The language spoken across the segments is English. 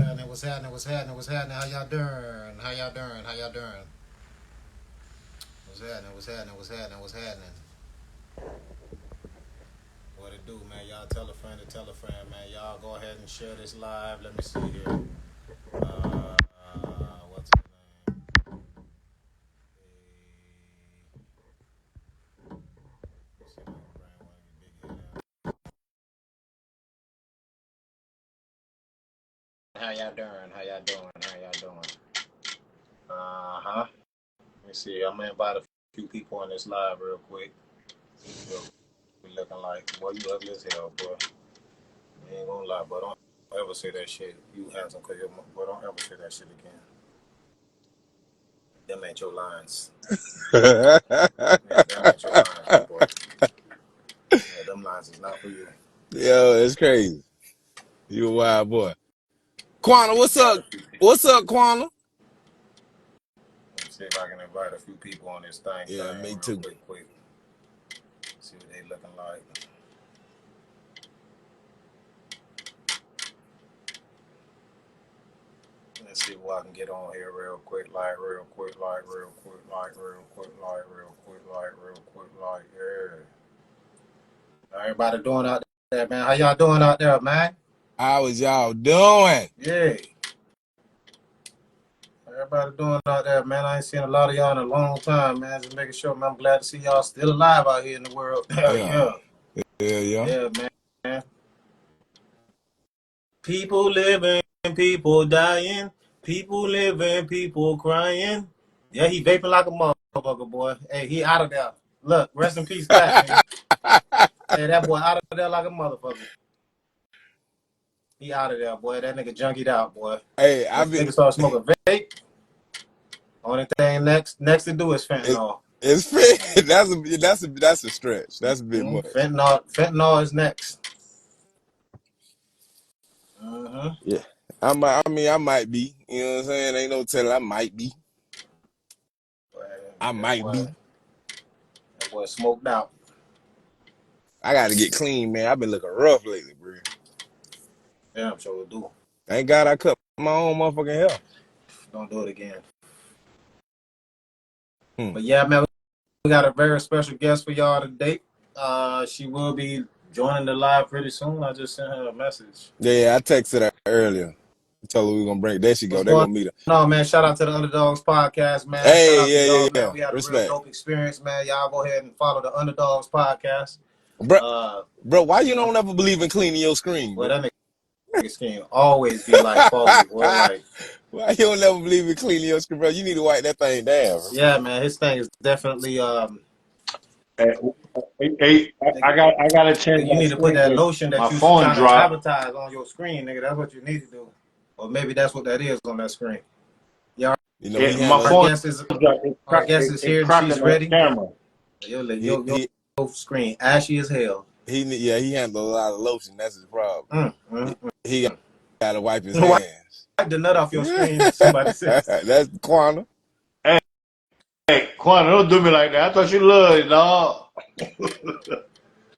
happening? What's happening? What's happening? What's happening? How y'all doing? How y'all doing? How y'all doing? What's happening? What's happening? What's happening? What's happening? What it do, man? Y'all tell a friend, man. Y'all go ahead and share this live. Let me see here. What's his name? See if I can bring one of you big head out. How y'all doing? How y'all doing? How y'all doing? Uh-huh. Let me see. I'm gonna invite a few people on this live real quick. See what we looking like. Boy, you ugly as hell, boy. I ain't gonna lie, but don't ever say that shit. You handsome, cause your boy, don't ever say that shit again. Them ain't your lines. Yeah, them ain't your lines, my boy. Yeah, them lines is not for you. Yo, it's crazy. You a wild boy. Let's see Quana, if what's invite up? a few people. What's up, Quana? Let's see if I can invite a few people on this thing Yeah, me real too. quick. See what they looking like. Let's see what I can get on here real quick, yeah. Everybody doing out there, man? How y'all doing out there, man? How was y'all doing? Yeah. Everybody doing out there, man. I ain't seen a lot of y'all in a long time, man. Just making sure, man. I'm glad to see y'all still alive out here in the world. Hell Yeah. yeah. Yeah. Yeah, man. People living, people dying. People living, people crying. Yeah, he vaping like a motherfucker, boy. Hey, he out of there. Look, rest in peace, Pat, nigga. Hey, that boy out of there like a motherfucker. He out of there, boy. That nigga junkied out, boy. Hey, Nigga start smoking vape. Only thing next to do is fentanyl. it's fit. That's a stretch. That's a bit much. Fentanyl is next. Yeah. I might be. You know what I'm saying? Ain't no telling. I might be. That boy smoked out. I gotta get clean, man. I've been looking rough lately, bro. Yeah, I'm sure we'll do. Thank God I cut my own motherfucking hair. Don't do it again. But yeah, man, we got a very special guest for y'all today. She will be joining the live pretty soon. I just sent her a message. Yeah, I texted her earlier. Told her we were gonna bring. There she go. What's They going gonna meet her. on, man? Shout out to the Underdogs podcast, man. Shout out to Hey, y'all, man. yeah. We had a real Respect. dope experience, man. Y'all go ahead and follow the Underdogs podcast. Bro, why you don't ever believe in cleaning your screen, Well, bro? that nigga skin always be like foggy, boy. Like, why you don't never believe in cleaning your screen, bro? You need to wipe that thing down, bro. yeah, man. His thing is definitely Hey, I gotta change you my need to put screen that because lotion that my you phone trying to dropped. advertise on your screen, nigga. That's what you need to do. Or maybe that's what that is on that screen. Yeah, You know he My our handled. phone guest is dropped. It here and cracked she's on the ready. camera. Your screen ashy as hell. He handled a lot of lotion. That's his problem. Mm, mm, He mm. got to wipe his Wipe hands. the nut off your screen. Somebody says. That's Quana. Hey, Quan, don't do me like that. I thought you loved it, dog.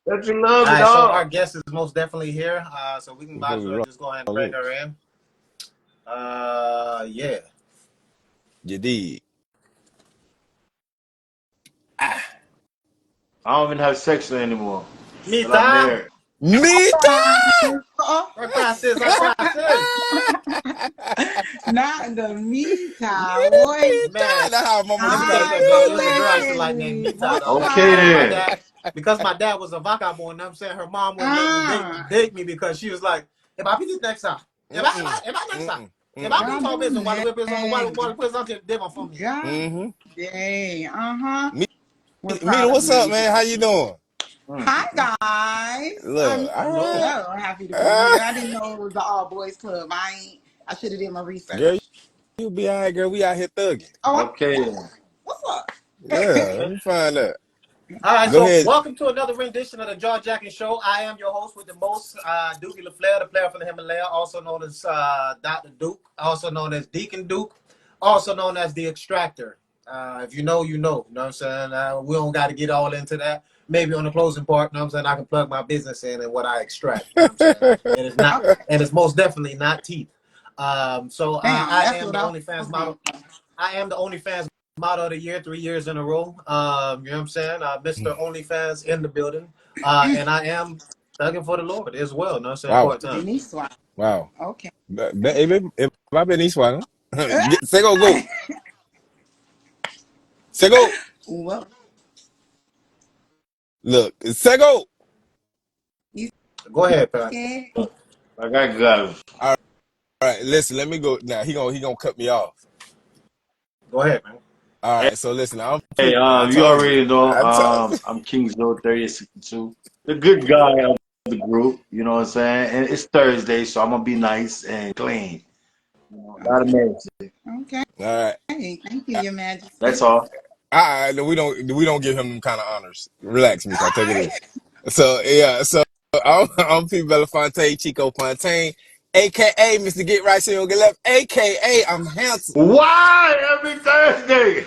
Don't you love All me, right, so our dog? guest is most definitely here. So we can You might as supposed well to just go ahead and roll bring loose. her in. Yeah. You did. I don't even have sex anymore. But I'm Mita. married. Mita! Our classes, our classes. Not the Mita, boy. Mita! Man, That's how Mama let used me to tell call you her. something, girl. It was a girl I used to like named Chocolate. Mita, What's though. Okay up? then. Because my dad was a vagabond, you know what I'm saying? Her mom wouldn't let me Ah, date me because she was like, if I be this next time, if I next time, if I be don't talking do business while the whip is on, while that. the whip is on, they gonna phone me. God dang. Uh-huh. We're Mita, proud of what's up, you. man? How you doing? Hi, guys. Look, all right. Hello. So happy to be here. I didn't know it was the all boys club. I should have did my Girl, research. you be all right, girl. We out here thugging. Oh, Okay then. what's up? Yeah, let me find out. All right, Go so ahead. welcome to another rendition of the Jaw Jacking Show. I am your host with the most, Dookie LaFleur, the player from the Himalaya, also known as Dr. Duke, also known as Deacon Duke, also known as the Extractor. If you know, you know. You know what I'm saying? We don't got to get all into that. Maybe on the closing part, you know what I'm saying? I can plug my business in and what I extract. You know what I'm saying? And it's not, Okay. and it's most definitely not teeth. So Damn, I that's am what the I OnlyFans was going model. I am the OnlyFans model of the year, 3 years in a row. You know what I'm saying? Mr. OnlyFans in the building. And I am thugging for the Lord as well. You know what I'm saying? Wow. Part time. Denise Swat. Wow. Okay. If I been East one, Sego go. Sego. Well, Look, Sego. you Go ahead, Pat. scared? Like I got it. All right, listen, let me go. Now he gonna cut me off. Go ahead, man. All right, so listen, Hey, I you told you. already know, I told I'm King Zo 3062, the good guy of the group. You know what I'm saying? And it's Thursday, so I'm gonna be nice and clean. You know, not a Okay. mercy. Okay. All right. Thank you, Your That's Majesty. all. All right, we don't give him them kind of honors. Relax, Mita. Take it easy. So yeah, so I'm P. Belafonte, Chico Fontaine, aka Mr. Get Right So You Don't Get Left, aka I'm handsome, Why every Thursday?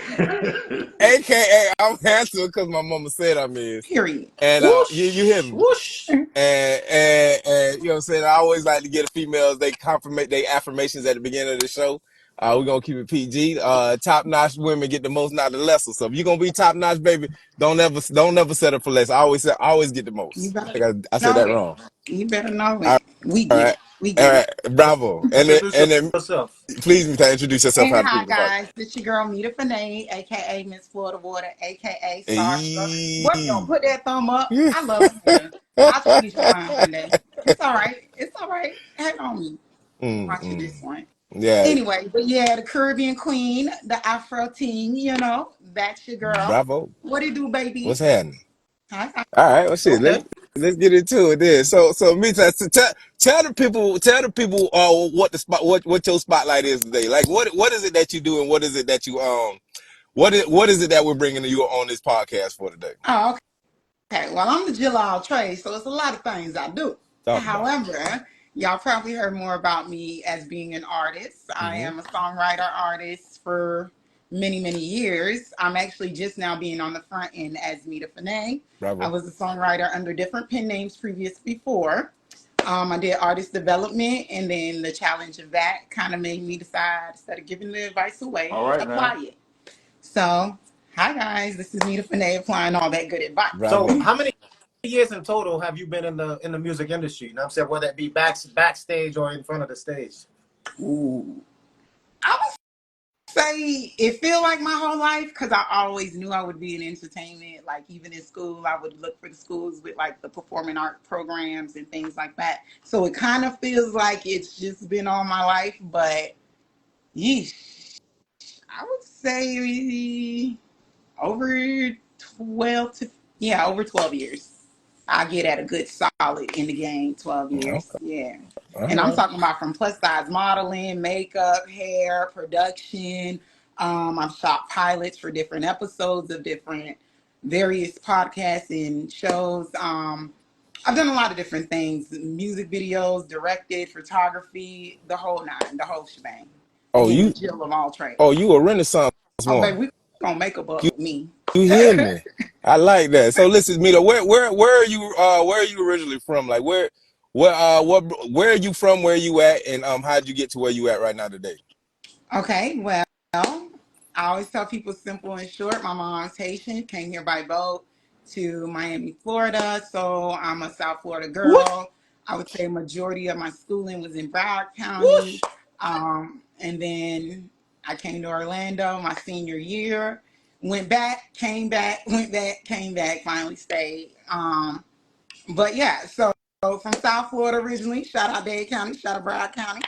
aka I'm handsome because my mama said I'm is. Period. And you hear Whoosh, me? whoosh. And you know what I'm saying? I always like to get the females, they compliment their affirmations at the beginning of the show. We're gonna keep it PG. Top notch women get the most, not the lesser. So if you're gonna be top notch, baby, don't ever settle for less. I always get the You most. I better think I said know that it. wrong. You better know All it. We get right, it. We all get it. right, bravo. Introduce And then yourself. please, Mita, introduce yourself. And How the hi people can find guys, it's your girl Mita Fenè, aka Miss Florida Water, aka Starstruck. Boy, if you don't you. put that thumb up, Hey. I love a hater. I'll change your mind one day. It's all right. It's all right. Hang on me. Watch you this one. Yeah, Anyway, but yeah, the Caribbean Queen, the Afro Teen, that's your girl. bravo. What it do, What's baby? happening? Hi, hi. All right, well, shit. Okay. Let's get into it then. So Mita, tell the people, what your spotlight is today. Like, what is it that you do, and what is it that you what is it that we're bringing you on this podcast for today? Oh, okay, well, I'm the Jill all trade, so it's a lot of things I do. Talk about However, y'all probably heard more about me as being an artist. it. I am a songwriter artist for many, many years. I'm actually just now being on the front end as Mita Fenè. I Bravo, was a songwriter under different pen names previous before. I did artist development, and then the challenge of that kind of made me decide instead of giving the advice away, All right now. apply it. So, hi guys, this is Mita Fenè applying all that good advice. So bravo. how many years in total have you been in the music industry? You know what I'm saying? Whether it be backstage or in front of the stage. Ooh. I would say it feel like my whole life because I always knew I would be in entertainment. Like even in school, I would look for the schools with like the performing art programs and things like that. So it kind of feels like it's just been all my life. But yeesh, I would say over 12 to over 12 years. I get at a good solid in the game, 12 Okay, years. Yeah. all And I'm right. talking about from plus size modeling, makeup, hair, production. I've shot pilots for different episodes of different various podcasts and shows. I've done a lot of different things, music videos, directed, photography, the whole nine, the whole shebang. Oh, Again, the you, Jill of all trades. you a Renaissance Oh, baby, woman. we gonna make a buck You, with me. you hear me? I like that. So listen, Mita, where are you originally from? Like where are you from? Where you at? And how'd you get to where you at right now today? Okay, well, I always tell people simple and short. My mom's Haitian, came here by boat to Miami, Florida. So I'm a South Florida Whoosh, girl. I would say majority of my schooling was in Broward whoosh. County. And then I came to Orlando my senior year. Went back, came back, went back, came back, finally stayed. But yeah, so from South Florida originally. Shout out Dade County, shout out Broward County.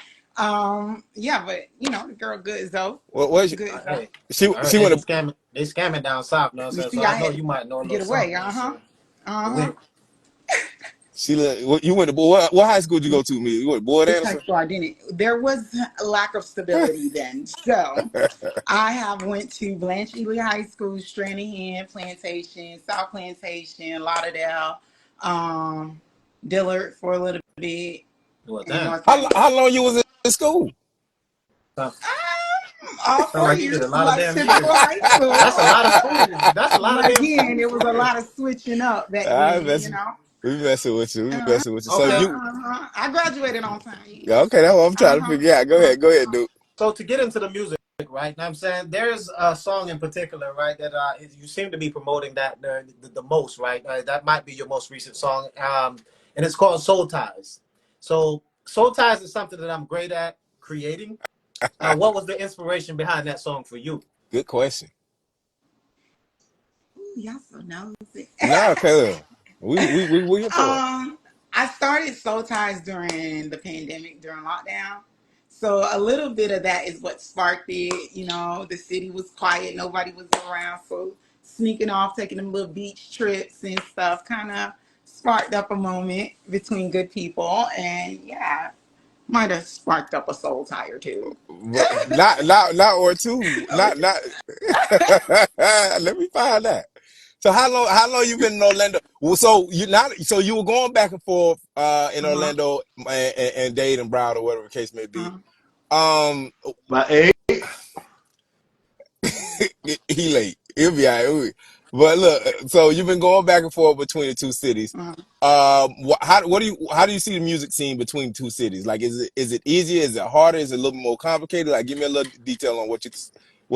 Yeah, but the girl good as though. What Good as though. Hey, she hey, went to they scamming down south. You know what I'm You saying? So see, I I know had you might know a to little get away. something. You know what I'm saying? But Uh-huh. we, you went to what high school did you go to? Me, you went to Boyd This high Anderson. school I didn't. There was a lack of stability then. So I have went to Blanche Ely High School, Stranahan, Plantation, South Plantation, Lauderdale, Dillard for a little bit, well, and damn. North Miami. How long you was in school? Sound, All sound four like you did a years, lot of like damn typical years. high school. That's a lot of schools. That's a lot of But damn again, schools there was for a real. lot of switching up back I then, bet you know. We messing with you. We Uh, messing with you. So Okay. you I graduated on time. yeah, okay? That's what I'm trying to Uh-huh. figure out. Go ahead, dude. So to get into the music, right? Now I'm saying there's a song in particular, right, that you seem to be promoting that the most, right? That might be your most recent song, and it's called Soul Ties. So Soul Ties is something that I'm great at creating. What was the inspiration behind that song for you? Good question. Ooh, y'all so nosy. Nah, Caleb. We here for it. I started Soul Ties during the pandemic, during lockdown. So a little bit of that is what sparked it. You know, the city was quiet, nobody was around. So sneaking off, taking them little beach trips and stuff kind of sparked up a moment between good people. And yeah, might have sparked up a soul tie or two. But not or two. Not let me find that. So how long you been in Orlando? Well, so you were going back and forth in Uh-huh. Orlando and Dade and Broward or whatever the case may be. Uh-huh. Um My age, he late. He'll be all right. But look, so you've been going back and forth between the two cities. Uh-huh. How do you see the music scene between the two cities? Like, is it easier? Is it harder? Is it a little more complicated? Like, give me a little detail on what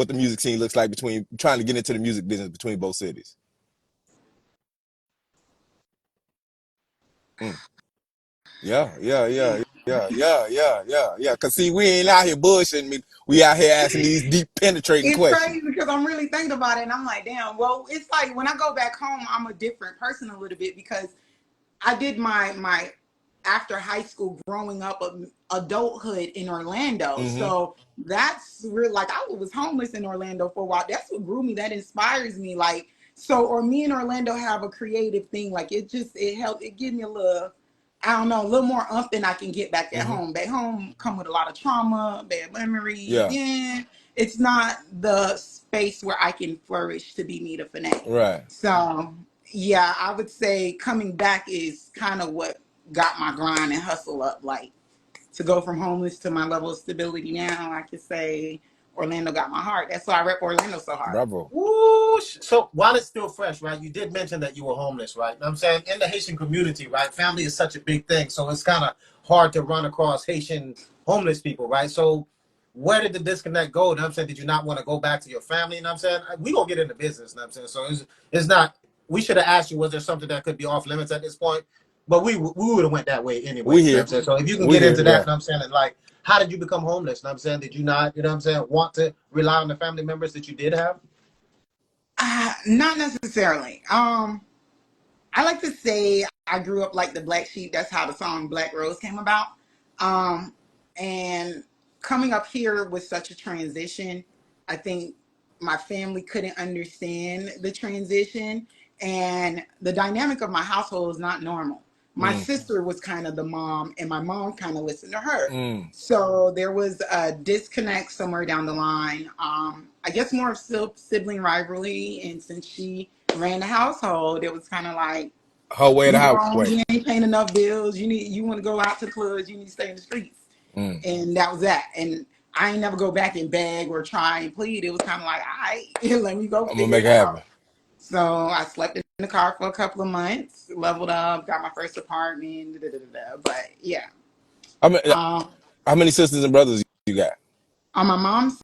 the music scene looks like between trying to get into the music business between both cities. Mm. Yeah. Cause see, we ain't out here bullshitting me. We out here asking these deep penetrating It's questions. crazy because I'm really thinking about it and I'm like, damn, well, it's like when I go back home, I'm a different person a little bit because I did my after high school growing up adulthood in Orlando. Mm-hmm. So that's real. Like I was homeless in Orlando for a while. That's what grew me. That inspires me. Like so, or me and Orlando have a creative thing. Like it helped. It gives me a little. I don't know, a little more umph than I can get back at Mm-hmm. home. Back home come with a lot of trauma, bad memories. Yeah. Yeah, it's not the space where I can flourish to be Mita Fenè. Right. So yeah, I would say coming back is kind of what got my grind and hustle up. Like to go from homeless to my level of stability now, I could say Orlando got my heart. That's why I rep Orlando so hard. Bravo. Woo! So while it's still fresh, right? You did mention that you were homeless, right? I'm saying in the Haitian community, right? Family is such a big thing, so it's kind of hard to run across Haitian homeless people, right? So where did the disconnect go? I'm saying, did you not want to go back to your family? And I'm saying, we gonna get into business. I'm saying, so it's not. We should have asked you, was there something that could be off limits at this point? But we would have went that way anyway. We You know what here. I'm saying? So if you can We get here. into that, Yeah. and I'm saying, and like, how did you become homeless? And I'm saying, did you not, you know what I'm saying, want to rely on the family members that you did have? Not necessarily. I like to say I grew up like the black sheep. That's how the song Black Rose came about. Um, and coming up here was such a transition. I think my family couldn't understand the transition, and the dynamic of my household is not normal. My Mm. sister was kind of the mom, and my mom kind of listened to her. Mm. So there was a disconnect somewhere down the line. I guess more of sibling rivalry, and since she ran the household, it was kind of like Her way or the you grown, highway. you ain't paying enough bills. You want to go out to the clubs, you need to stay in the streets, Mm. and that was that. And I ain't never go back and beg or try and plead. It was kind of like, all right, let me go I'm gonna figure make it it happen. out. So I slept in the car for a couple of months, leveled up, got my first apartment. Da, da, da, da. But yeah, I mean, um, how many sisters and brothers you got? on my mom's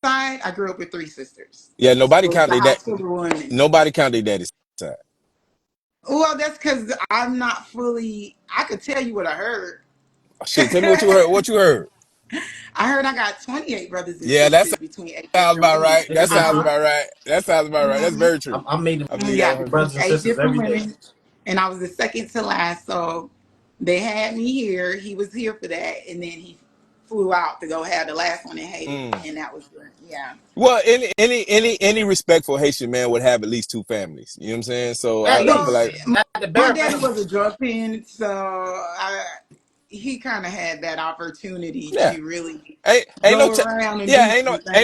side, I grew up with three sisters. Yeah, So nobody it was count a their house dad. full of women. Nobody count their daddy's side. Well, that's because I'm not fully. I could tell you what I heard. Oh, shit, tell me what you heard. What you heard? I heard I got 28 brothers and Yeah, that sisters between eight sounds different about women. right. It That could be sounds true. Uh about right. That sounds about right. That's huh. very true. I'm meeting I believe that Yeah, 100%. brothers and eight sisters different every day. women, and I was the second to last. So they had me here. He was here for that, and then he flew out to go have the last one in Haiti, Mm. and that was good. Yeah. Well, any respectful Haitian man would have at least two families. You know what I'm saying? So At I feel Well, like least, at the my bare daddy minimum. was a drug pen, so he kind of had that opportunity yeah, to really ain't no go around and do yeah some things and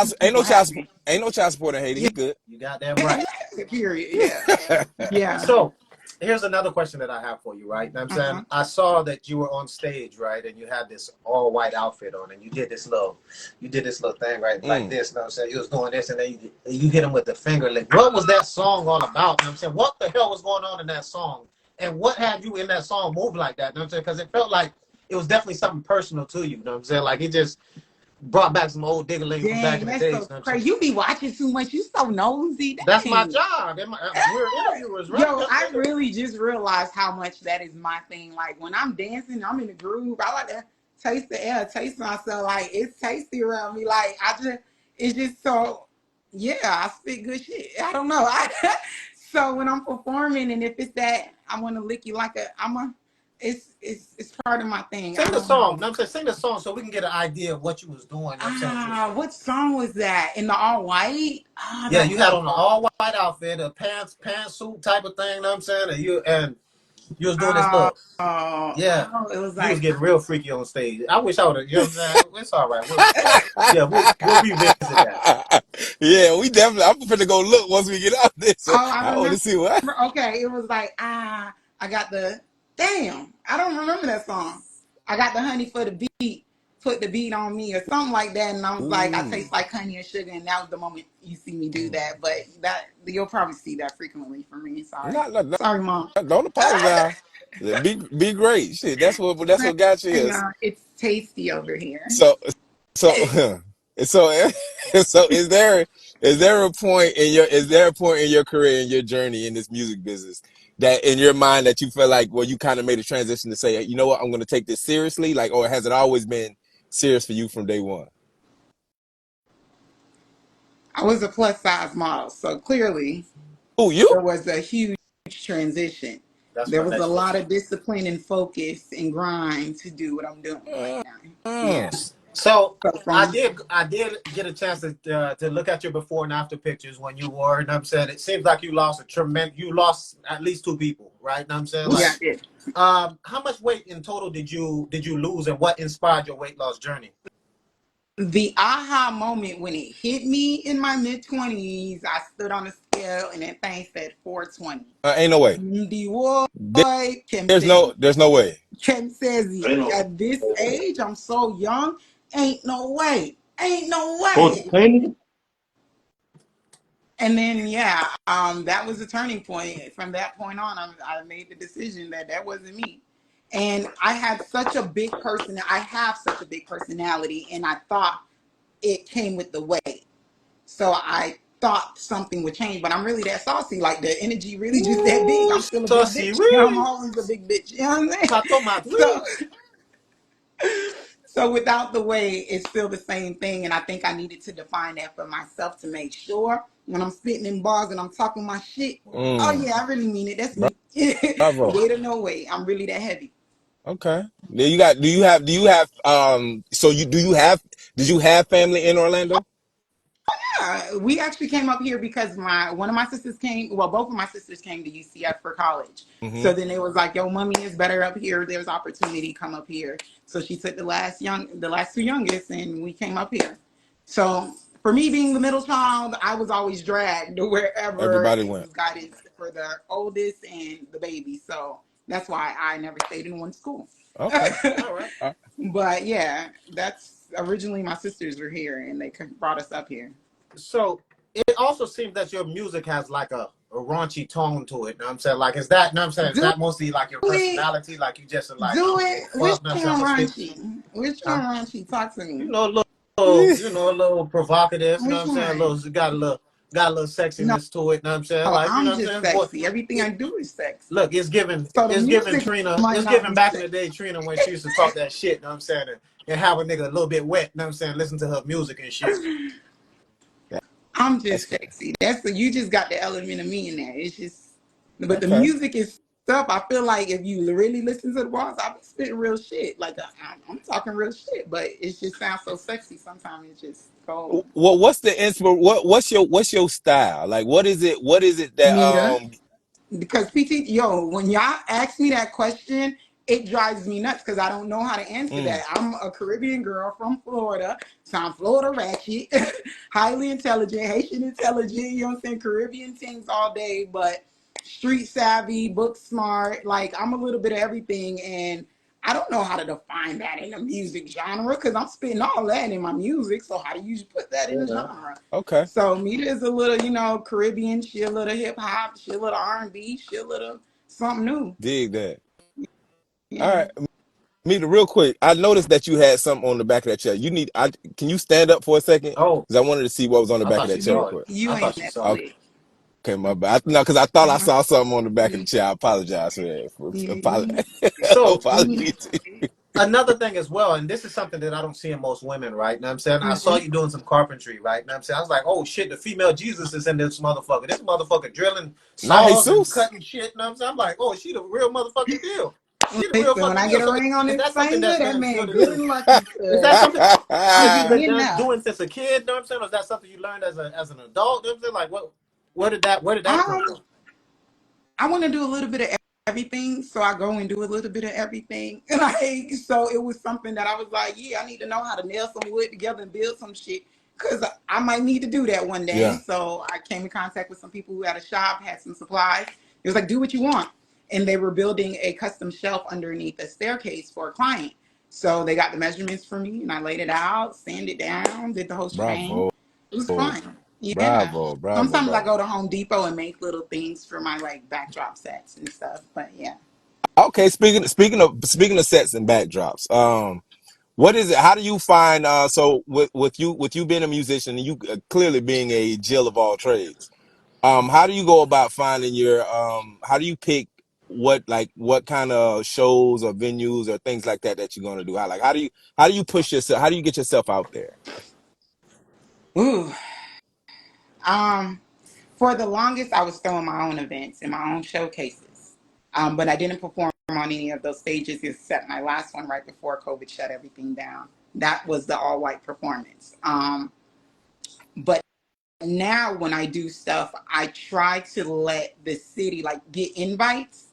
keep ain't no people happy. child support in Haiti. Yeah, He good. You got that right. period. Yeah, yeah. So here's another question that I have for you, right? I'm saying Uh-huh. I saw that you were on stage, right, and you had this all white outfit on, and you did this little thing, right, like Mm. this. You know what I'm saying? You was doing this, and then you hit him with the finger lick. What was that song all about? You know what I'm saying? What the hell was going on in that song And what had you in that song move like that? You know what I'm saying? Because it felt like it was definitely something personal to you. You know what I'm saying? Like it just brought back some old diggling from back Dang, in the that's days. so You know what I'm saying? crazy. You be watching too much. You so nosy. That's my Dang. job. We're interviewers, right? Yo, I really just realized how much that is my thing. Like when I'm dancing, I'm in the groove. I like to taste the air, taste myself. Like it's tasty around me. Like it's just so, yeah, I spit good shit. I don't know. So when I'm performing and if it's that, I want to lick you like it's part of my thing. Sing I the don't song. You know know. what I'm saying? Sing the song so we can get an idea of what you was doing. You know what I'm saying? What song was that? In the all white? Ah, Yeah, that you had was on an all white outfit, a pantsuit type of thing. You know what I'm saying? And you was doing this oh, look. Yeah, it was you was like getting real freaky on stage. I wish I would have. You know what I'm saying? It's all right. We'll revisit that. Yeah, we definitely. I'm finna go look once we get out this. I I want to remember. see what. Okay, it was like I got the damn. I don't remember that song. I got the honey for the beat, put the beat on me or something like that, and I was like, I Ooh. taste like honey and sugar, and that was the moment you see me do that. But that you'll probably see that frequently for me. Sorry, Not, not, not, sorry, mom. don't apologize. Be great. Shit, that's what got you here. It's tasty over here. So so so so is there a point in your career in your journey in this music business that in your mind that you feel like well you kind of made a transition to say you know what I'm going to take this seriously like or has it always been serious for you from day one? I was a plus size model, so clearly Oh, you? there was a huge transition. That's There my was a next lot question. of discipline and focus and grind to do what I'm doing right Mm, now. Yeah. mm. So So from I did get a chance to look at your before and after pictures when you were. And I'm saying it seems like you lost at least two people, right? And I'm saying yeah, like, I did. how much weight in total did you lose, and what inspired your weight loss journey? The aha moment when it hit me in my mid 20s, I stood on a scale and that thing said 420. Ain't no way. The boy, There- there's no way. Kim says I know. at this age, I'm so young, ain't no way. Ain't no way. 420? And then that was the turning point. From that point on, I made the decision that that wasn't me. And I had such a big person. I have such a big personality, and I thought it came with the weight. So I thought something would change, but I'm really that saucy. Like the energy really just that big. Ooh, I'm still a big saucy, bitch. I'm oui. always a big bitch. You know what I'm saying? Ma tomate, So oui. so without the way, it's still the same thing. And I think I needed to define that for myself to make sure when I'm spitting in bars and I'm talking my shit, oh Mm, yeah, I really mean it. That's me. bravo. Weight or no weight. I'm really that heavy. Okay. Then do you have so you do you have did you have family in Orlando? We actually came up here because my one of my sisters came. Well, both of my sisters came to UCF for college. Mm-hmm. So then it was like, "Yo, mommy is better up here. There's opportunity. Come up here." So she took the last two youngest, and we came up here. So for me being the middle child, I was always dragged to wherever Everybody it went. was guidance for the oldest and the baby. So that's why I never stayed in one school. Okay. All right. All right. But yeah, that's originally my sisters were here, and they brought us up here. So it also seems that your music has like a raunchy tone to it. You know what I'm saying? Like, is that, you know what I'm saying? Is Do that mostly like your it. personality? Like, you just like, Do I don't give it. a Which fuck. You know what I'm saying? I'm one, going to spit. Raunchy? Which one, Huh? Raunchy? Talk to me. You know, a little provocative. You know what Which I'm saying? one? Got a little No, sexiness to it. You know what I'm saying? Like, you know I'm what I'm just saying? Boy, sexy. Everything I it, do is sexy. look, So the it's giving music Trina, might it's not giving be back in the sexy. day Trina when she used to talk that shit. You know what I'm saying? And have a nigga a little bit wet. You know what I'm saying? Listen to her music and shit. I'm That's just sexy. You just got the element of me in there. It's just, but the okay. music is stuff. I feel like if you really listen to the bars, I be spitting real shit. Like I'm talking real shit, but it just sounds so sexy. Sometimes it just goes. What's the what's your style? Like what is it that Nita. Because when y'all ask me that question, it drives me nuts because I don't know how to answer mm, that. I'm a Caribbean girl from Florida, so I'm Florida ratchet, highly intelligent, Haitian intelligent, you know what I'm saying? Caribbean things all day, but street savvy, book smart. Like I'm a little bit of everything, and I don't know how to define that in a music genre because I'm spitting all that in my music. So how do you put that in a Yeah. genre? okay. So Mita is a little, Caribbean. She a little hip hop. She a little R&B. She a little something new. Dig that. All Yeah. right. Mita, real quick, I noticed that you had something on the back of that chair. Can you stand up for a second? Oh, Because I wanted to see what was on the I back of thought that she chair real saw it. quick. You I thought ain't she that saw it. Okay, slick. my bad. No, because I thought I Uh-huh. saw something on the back of the Mm, chair. I apologize for that. mm, So mm, Apologies. another thing as well, and this is something that I don't see in most women, right? Know what I'm saying? I saw mm. you doing some carpentry, right? Know what I'm saying? I was like, oh shit, the female Jesus is in this motherfucker. This motherfucker drilling Nah, saws and Jesus. cutting shit. Know what I'm saying? I'm like, oh, she the real motherfucking deal. She the real Listen, when fucking I deal. get a So ring on is this that something finger, that's that been man instilled good in? and lucky, Is that cuz something that he you've been getting up. doing since a kid? Know what I'm saying? Or is that something you learned as an adult? Know what I'm saying? Like, what? Where did that come Um, from? I want to do a little bit of everything, so I go and do a little bit of everything. Like, so it was something that I was like, yeah, I need to know how to nail some wood together and build some shit because I might need to do that one day. Yeah, So I came in contact with some people who had a shop, had some supplies. It was like, do what you want, and they were building a custom shelf underneath a staircase for a client. So they got the measurements for me, and I laid it out, sanded it down, did the whole shebang. bravo, It was fun. Yeah. bravo, bravo, Sometimes I bravo. go to Home Depot and make little things for my like backdrop sets and stuff. But yeah. Okay, speaking of sets and backdrops, what is it? How do you find? So with you being a musician and you clearly being a Jill of all trades, how do you go about finding your how do you pick what kind of shows or venues or things like that you're gonna do? How do you push yourself? How do you get yourself out there? Ooh. Um, for the longest, I was throwing my own events and my own showcases. But I didn't perform on any of those stages except my last one right before COVID shut everything down. That was the all white performance. But now when I do stuff, I try to let the city like get invites.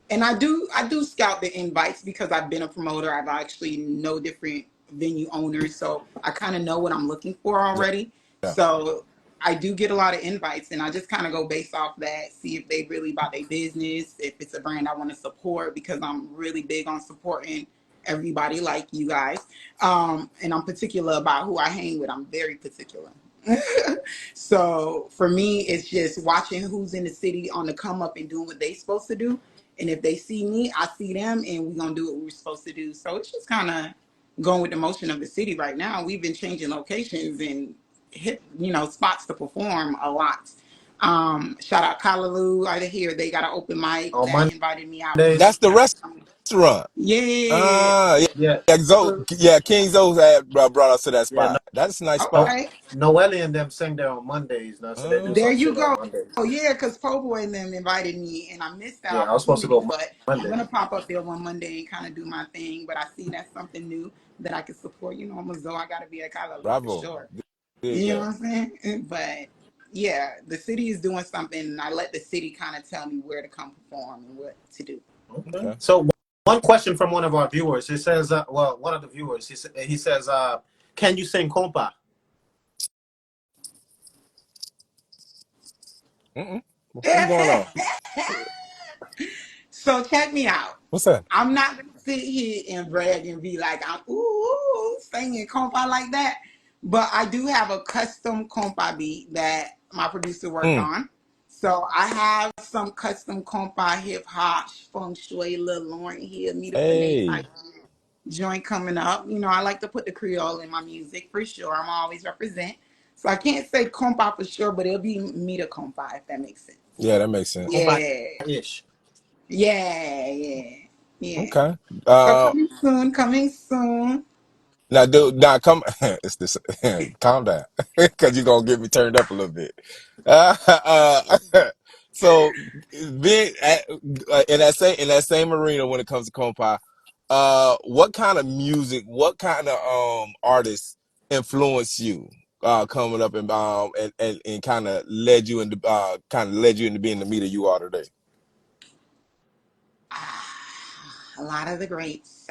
And I do scout the invites because I've been a promoter. I've actually know different venue owners, so I kind of know what I'm looking for Yeah, already. yeah, So I do get a lot of invites, and I just kind of go based off that, see if they really about their business, if it's a brand I want to support, because I'm really big on supporting everybody like you guys. And I'm particular about who I hang with. I'm very particular. So for me, it's just watching who's in the city on the come up and doing what they supposed to do, and if they see me, I see them, and we're gonna do what we're supposed to do. So it's just kind of going with the motion of the city right now. We've been changing locations and hit, spots to perform a lot. Shout out Kalaloo out of here. They got an open mic On that invited me out. Mondays? that's the restaurant. Yeah. Yeah, Yeah. yeah, King Zoe had brought us to that Yeah. spot. That's a nice No, spot. Okay. Noelle and them sing there on Mondays now, so they do There some you shit on go. Mondays. Oh yeah, because Po Boy and them invited me, and I missed that Yeah, I was supposed to go opportunity. But I'm Monday. gonna pop up there one Monday and kind of do my thing. But I see that's something new that I can support. I'm a Zoe. I gotta be a Kalaloo for Bravo. sure. Dig You know that. what I'm saying? But yeah, the city is doing something, and I let the city kind of tell me where to come perform and what to do. Okay. Okay. So one question from one of our viewers. He says, one of the viewers. He says, can you sing compa? Mm-mm. What's going on? So check me out. What's that? I'm not gonna sit here and brag and be like I'm singing compa like that. But I do have a custom compa beat that my producer worked Mm. on. So I have some custom compa hip hop feng shui Lil Lauren here, Mita Fenè type Hey. joint coming up. I like to put the Creole in my music for sure. I'm always represent. So I can't say compa for sure, but it'll be Mita compa if that makes sense. Yeah, that makes sense. Compa Yeah. ish. Yeah, yeah, yeah. Okay. So coming soon, coming soon. Now, dude, now come. It's this. Calm down, because you're gonna get me turned up a little bit. So, being in that same arena when it comes to compa, what kind of music, what kind of artists influence you coming up and kind of led you into being the meter you are today? A lot of the greats.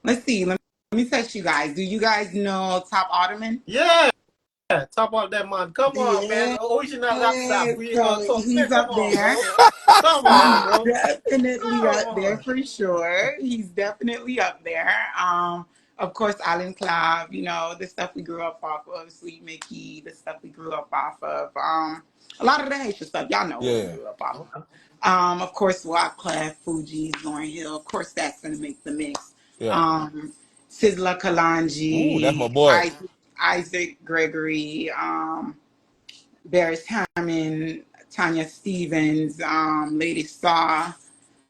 Let's see. Let me test you guys. Do you guys know Top Ottoman? Yeah. Top off that man. Come on, man. Yeah. Original rap star. So Tough he's man. Come up on, there. bro. Come on, He's bro. definitely Come up there on. for sure. He's definitely up there. Of course, Island Club, you know, the stuff we grew up off of, Sweet Mickey, the stuff we grew up off of. A lot of the Haitian stuff, y'all know what we Yeah, grew up off Okay. of. Of course, Wyclef, Fugees, Lauryn Hill. Of course, that's going to make the mix. yeah. Sizzla Ooh, that's my Kalonji, boy. Isaac Gregory, Barris Hammond, Tanya Stevens, Lady Saw.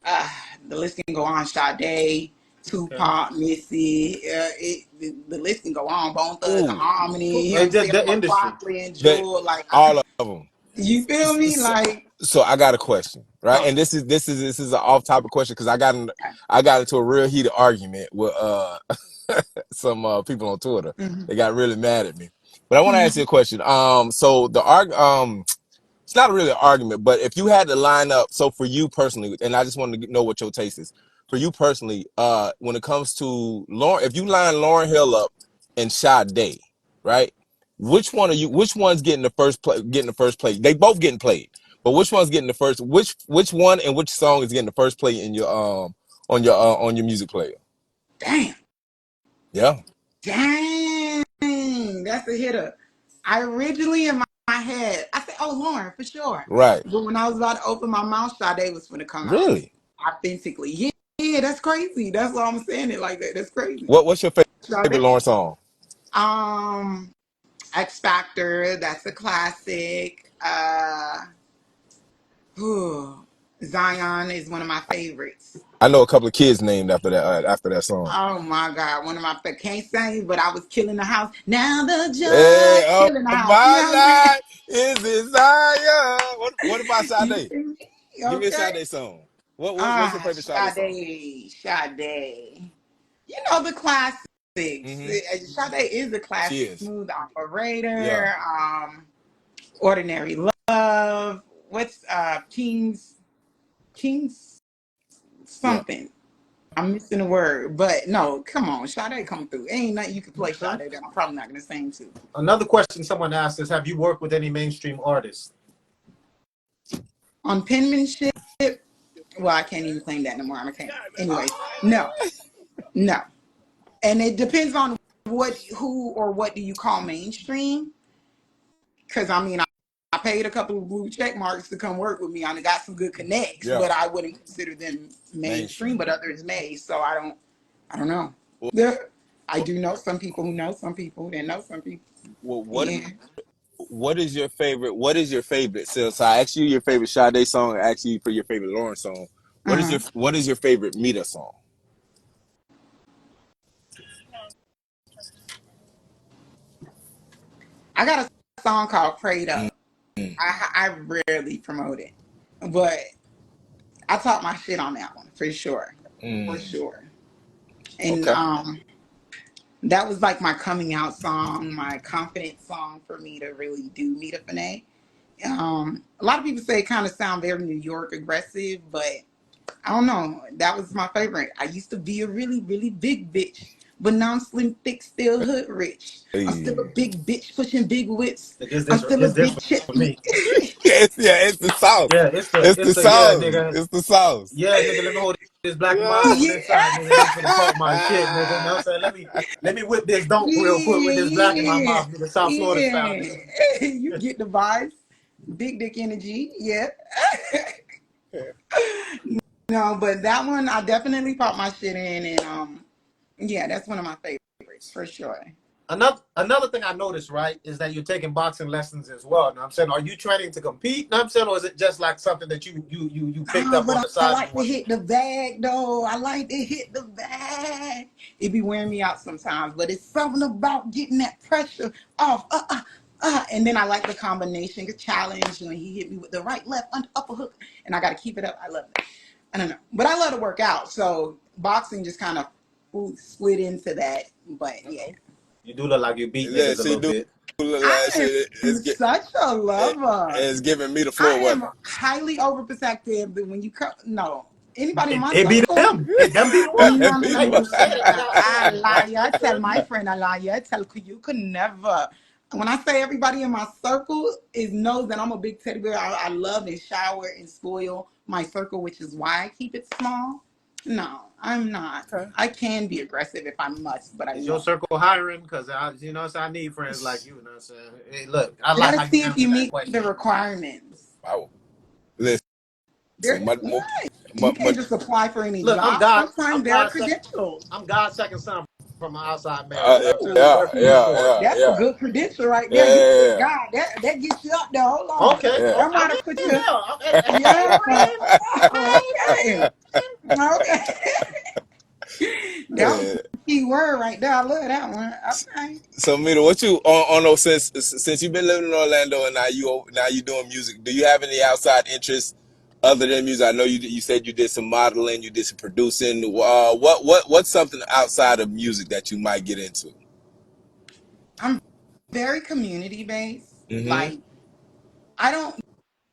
Uh, the list can go on. Sade, Okay. Tupac, Missy. The list can go on. Bone Thugs and Ooh, Harmony. You know what I'm saying? The Mark industry. Barkley and they Jewel. Like, all of them. you feel me? So, Like, so I got a question, right? oh, And this is an off topic question because I got into a real heated argument with some people on Twitter. mm-hmm, They got really mad at me. But I want to ask mm-hmm. you a question. So it's not really an argument, but if you had to line up, so for you personally, and I just wanted to know what your taste is. For you personally, when it comes to Lauren, if you line Lauryn Hill up and Sade, right? Which one's getting the first play? Getting the first play? They both getting played, but which one's getting the first? Which one and which song is getting the first play in your on your music player? Damn. Yeah, Dang. That's a hitter. I originally in my head, I said, oh, Lauren, for sure. right. But when I was about to open my mouth, Sade was going to come out Really? authentically. Yeah, yeah, that's crazy. That's why I'm saying it like that. That's crazy. What's your favorite Sade. Lauren song? Um, X Factor, that's a classic. Whew, Zion is one of my favorites. I know a couple of kids named after that song. Oh my God, one of my can't sing, but I was killing the house. Now the Hey, judge oh killing the house. You my know what I'm saying? life is desire. What about You Sade? feel me? Give me a Okay. Sade song. What's your favorite Sade song? Sade. You know the classics. Mm-hmm. Sade is a She classic. is. Smooth Yeah. Operator. Ordinary Love. What's King's Yeah. something. I'm missing a word, but no, come on, Sade come through. Ain't nothing you can play Okay. Sade that I'm probably not gonna sing to. Another question someone asked is, have you worked with any mainstream artists? On penmanship, well, I can't even claim that no more. I can't. Anyways, no. And it depends on who or what do you call mainstream? Because I mean, I paid a couple of blue check marks to come work with me. I got some good connects, Yeah. but I wouldn't consider them mainstream. Mainstream. But others may, so I don't know. Well, Yeah, I do know some people who know some people that know some people. well, Yeah. what is your favorite? What is your favorite? So I asked you your favorite Sade song. I asked you for your favorite Lauren song. Uh-huh. What is your favorite Mita song? I got a song called "Prayed Up." Mm-hmm. I rarely promote it, but I talk my shit on that one for Mm. sure. And Okay. that was like my coming out song, my confidence song for me to really do Mita Fenè. A lot of people say it kind of sound very New York aggressive, but I don't know. That was my favorite. I used to be a really, really big bitch, but now I'm slim, thick, still hood rich. I'm still a Hey. big bitch pushing big whips. Like, I'm still a is this big chick. for me? It's the sauce. Yeah, It's the yeah, sauce. nigga. It's the sauce. Yeah, nigga, let me hold this black mamba on this side, nigga. Nigga finna Yeah. talk my shit, nigga. You know what I'm saying? Let me whip this don't real quick with this black in my Yeah, mouth, nigga. South Florida style, yeah. nigga. You get the vibes. Big dick energy. Yeah. No, but that one I definitely pop my shit in, and yeah, that's one of my favorites for sure. Another thing I noticed, right, is that you're taking boxing lessons as well. Know what I'm saying? Are you training to compete? Know what I'm saying? Or is it just like something that you picked Oh, up but on the I side and you like to want to hit the bag though. I like to hit the bag. It be wearing me out sometimes, but it's something about getting that pressure off. And then I like the combination, the challenge when he hit me with the right, left, upper hook, and I got to keep it up. I love it. I don't know, but I love to work out, so boxing just kind of split into that. But yeah, you do look like you beat Yeah, niggas a she little do bit. look I like shit. am such a lover. It's giving me the I floor am weapons. highly overprotective, but when you come, no, anybody in my It be circle, them. Them be the no, ones. no, no, Hey, no, you no, said it. no, no. God I damn it. lie. I tell my friend I lie. I tell you could never. When I say everybody in my circle is knows that I'm a big teddy bear, I love and shower and spoil my circle, which is why I keep it small. No, I'm not. Okay. I can be aggressive if I must, but I Is your won't. circle hiring? Because you know, so I need friends like you. You know what I'm saying? Hey, look, I I like gotta how you see if you answered that meet the question. requirements. Wow. Listen, There, but, what? You can't just apply for any Look, job. Sometimes there are credentials. I'm God's second son from an outside marriage. You know what I'm saying? So Ooh, yeah, work with me yeah, for it. yeah, that's a yeah, good credential right there. You a good yeah, guy. That gets you up there. Hold on. Okay. yeah, Oh, That I might mean, have put you. hell, Yeah. I Okay. Okay. That was yeah. the key word right there. I love that one. Okay. So, Mita, what you on those since you've been living in Orlando and now you doing music? Do you have any outside interests other than music? I know you said you did some modeling, you did some producing. What's something outside of music that you might get into? I'm very community based. Mm-hmm. Like, I don't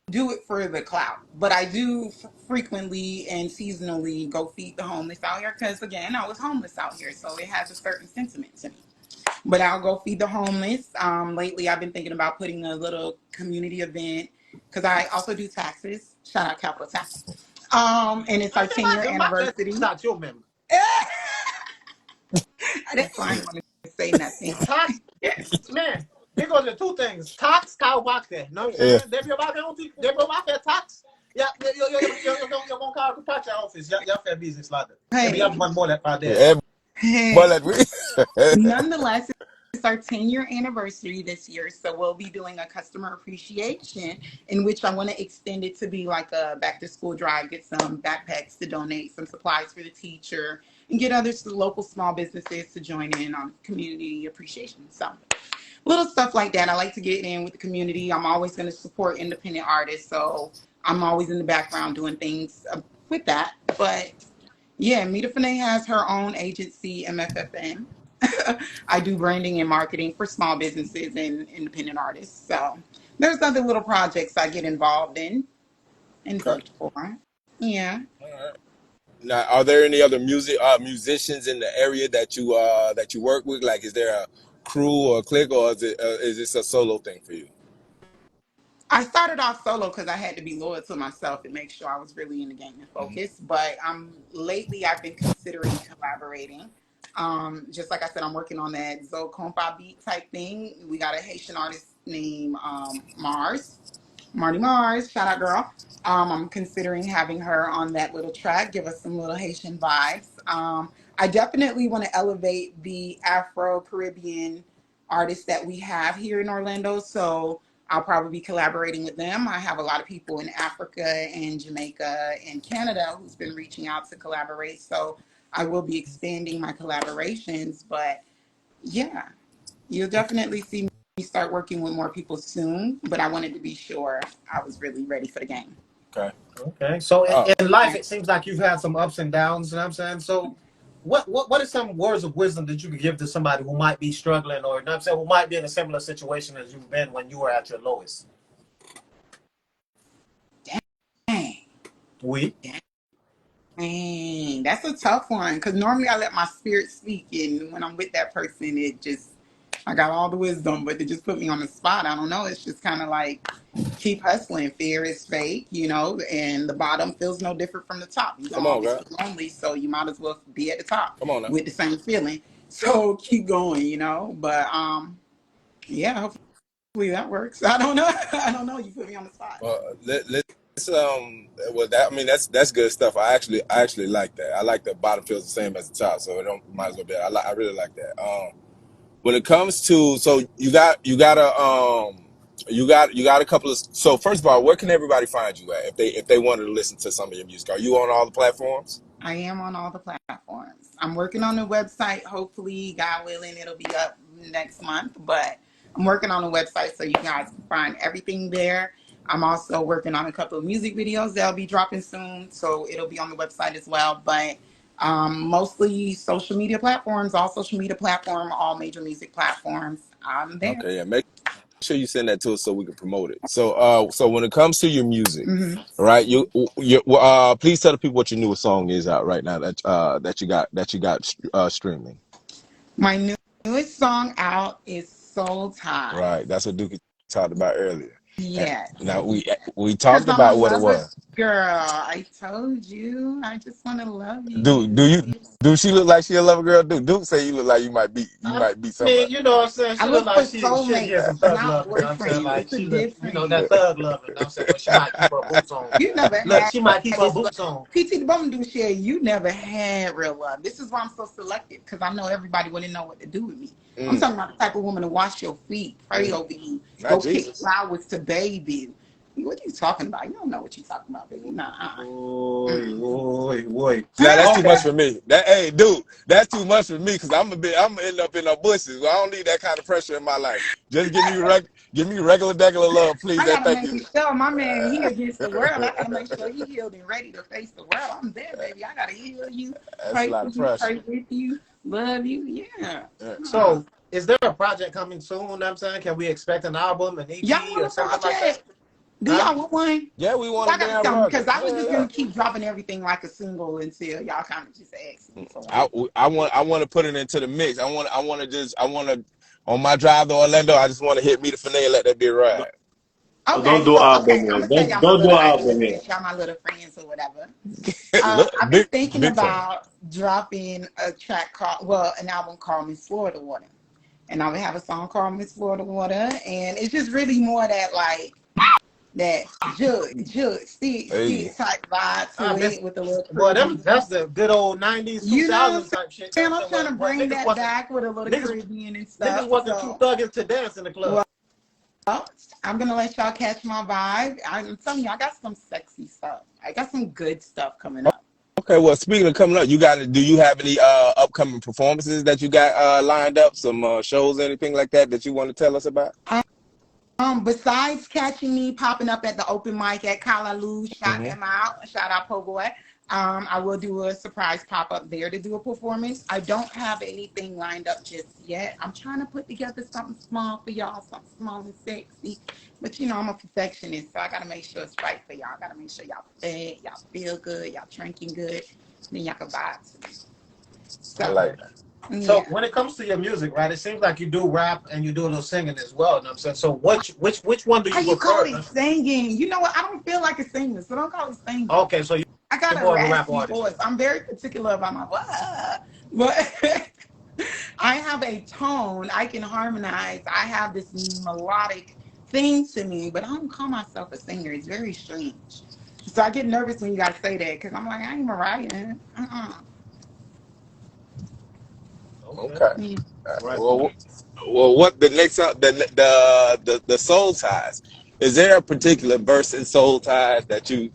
do it for the clout, but I do frequently and seasonally go feed the homeless out here because, again, I was homeless out here. So it has a certain sentiment to me. But I'll go feed the homeless. Lately, I've been thinking about putting a little community event because I also do taxes. Shout out Capital Tax. And it's our 10-year my anniversary. tax your member. That's why I ain't want to say nothing. Tax, man. There goes the two things. Tax, kawake. Know what I'm Yeah. saying? Debi obake onti, debi obake tax. Yeah, you're going to call the tax office. Yeah, fair business ladder. Debi have Hey, one more left out there. Yeah. hey. But like, Nonetheless, it's our 10-year anniversary this year, so we'll be doing a customer appreciation in which I want to extend it to be like a back to school drive, get some backpacks to donate, some supplies for the teacher, and get other local small businesses to join in on community appreciation. So little stuff like that. I like to get in with the community. I'm always going to support independent artists, so I'm always in the background doing things with that. But yeah, Mita Fenè has her own agency, MFFN. I do branding and marketing for small businesses and independent artists. So there's other little projects I get involved in and okay. booked for. Yeah. All right. Now, are there any other musicians in the area that you work with? Like, is there a crew or a clique, or is this a solo thing for you? I started off solo because I had to be loyal to myself and make sure I was really in the game and Mhm. focused. But lately I've been considering collaborating. Just like I said, I'm working on that Zo Compa beat type thing. We got a Haitian artist named Mars. Marty Mars, shout out girl. I'm considering having her on that little track, give us some little Haitian vibes. I definitely want to elevate the Afro Caribbean artists that we have here in Orlando. So I'll probably be collaborating with them. I have a lot of people in Africa and Jamaica and Canada who's been reaching out to collaborate. So I will be expanding my collaborations. But yeah, you'll definitely see me start working with more people soon, but I wanted to be sure I was really ready for the game. Okay. Okay. So Oh, in life, it seems like you've had some ups and downs. You know what I'm saying? So what are some words of wisdom that you could give to somebody who might be struggling, or you know what I'm saying, who might be in a similar situation as you've been when you were at your lowest? Dang, We. dang, that's a tough one because normally I let my spirit speak, and when I'm with that person, it just I got all the wisdom, but they just put me on the spot. I don't know. It's just kind of like keep hustling. Fear is fake, and the bottom feels no different from the top. You're come gonna on, always girl. feel lonely, so you might as well be at the top Come on now. with the same feeling. So keep going. But yeah, hopefully that works. I don't know. I don't know. You put me on the spot. Let's well, that I mean that's good stuff. I actually like that. I like the bottom feels the same as the top, so it don't might as well be. I really like that. When it comes to so you got a couple of so first of all, where can everybody find you at if they wanted to listen to some of your music? Are you on all the platforms? I am on all the platforms. I'm working on the website. Hopefully, God willing, it'll be up next month. But I'm working on the website so you guys can find everything there. I'm also working on a couple of music videos that'll be dropping soon, so it'll be on the website as well. But mostly social media platforms, all social media platform, all major music platforms. I'm there. Okay, yeah. Make sure you send that to us so we can promote it. So so when it comes to your music, Hmm. right? You please tell the people what your newest song is out right now that you got streaming. My newest song out is Soul Right. Ties. That's what Dookie talked about earlier. And Yes. now we Because talked I'm a about what it lover. was. Girl, I told you. I just want to love Do you. you do she look like she a lover girl? Duke say you look like you might be I somebody. mean, you know what I'm saying? I She look look for like she should get soulmates, some thug not love, you know what I'm saying? boyfriends. Like It's a she look, you know, that difference. thug love, you know what I'm saying? But she might keep her boots on. You never Look, had she might keep her this. boots on. PT the Bum do share. You never had real love. This is why I'm so selective, because I know everybody wouldn't know what to do with me. I'm talking about the type of woman to wash your feet, pray over you, Not go pick Jesus. flowers to bathe you. What are you talking about? You don't know what you're talking about, baby. Nah. Boy. Nah, that's too much Okay. for me. Hey, dude, that's too much for me because I'm gonna end up in the bushes. Well, I don't need that kind of pressure in my life. Just give me regular degular love, please. I That gotta thank make you. sure my man he against the world. I gotta make sure he healed and ready to face the world. I'm there, baby. I gotta heal you, That's a pray lot for of you, pressure. pray with you, love you. Yeah. So is there a project coming soon? You know what I'm saying? Can we expect an album, an Y'all EP, want or a something like that? project? Do Huh? y'all want one? Yeah, we want a Y'all gotta damn tell me because project. I was Yeah, just yeah. gonna keep dropping everything like a single until y'all kind of just ask me for I, one. I want to put it into the mix. I want to on my drive to Orlando. I just want to hit Mita Fenè and let that be a ride. Don't Okay, do so an okay, album I'm yet. gonna tell y'all my Don't do little an idea album yet. since y'all my little friends or whatever. Look, I've been thinking big fan. about dropping an album called Miss Florida Water, and I would have a song called Miss Florida Water, and it's just really more that like that Hey, stick type vibe I to miss, it with a little boy, Caribbean. that's the good old 90s, You know what 2000 I'm type shit. You know saying? what I'm I'm trying saying? to Where bring niggas that wasn't, back with a little niggas, Caribbean and niggas stuff. wasn't too So thugging to dance in the club. well, I'm gonna let y'all catch my vibe. I'm telling you, I got some sexy stuff. I got some good stuff coming up. okay. Well, speaking of coming up, do you have any upcoming performances that you got lined up? Some shows, anything like that you want to tell us about? Besides catching me popping up at the open mic at Kalalu, shout Mm-hmm. them out. Shout out Po Boy. I will do a surprise pop up there to do a performance. I don't have anything lined up just yet. I'm trying to put together something small for y'all, something small and sexy. But you know, I'm a perfectionist, so I gotta make sure it's right for y'all. I gotta make sure y'all fed, y'all feel good, y'all drinking good, then y'all can vibe to me. I So Okay. like that. So yeah. when it comes to your music, right, it seems like you do rap and you do a little singing as well. You know what I'm saying? So which one do How you you call prefer? it singing? You know what? I don't feel like a singer, so don't call it singing. Okay, so I got you're a more of a rap raspy artist. voice. I'm very particular about my voice, but I have a tone. I can harmonize. I have this melodic thing to me, but I don't call myself a singer. It's very strange. So I get nervous when you guys say that because I'm like, I ain't Mariah. Okay. Okay. Yeah. Right. Well, what the next up the soul ties? Is there a particular verse in soul ties that you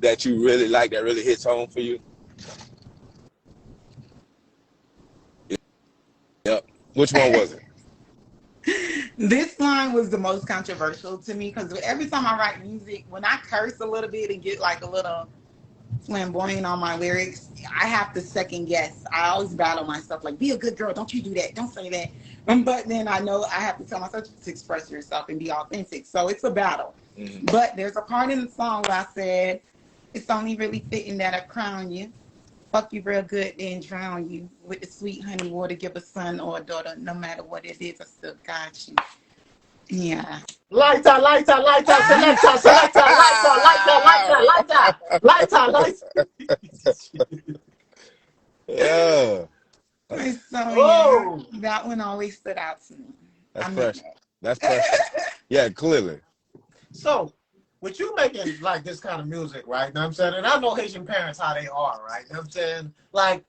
really like that really hits home for you? Yep. Which one was it? This line was the most controversial to me because every time I write music, when I curse a little bit and get like a little flamboyant on my lyrics, I have to second guess. I always battle myself, like, be a good girl, don't you do that, don't say that. But then I know I have to tell myself to express yourself and be authentic. So it's a battle. Mm-hmm. But there's a part in the song where I said, it's only really fitting that I crown you. Fuck you real good, then drown you with the sweet honey water. Give a son or a daughter, no matter what it is, I still got you. Yeah. Lighter, selector, lighter. Yeah, So yeah, Oh, that one always stood out to me. that's I meant pressure. That's pressure. Yeah, clearly. so with you making like this kind of music, right? You know what I'm saying? And I know Haitian parents how they are, right? You know what I'm saying? Like,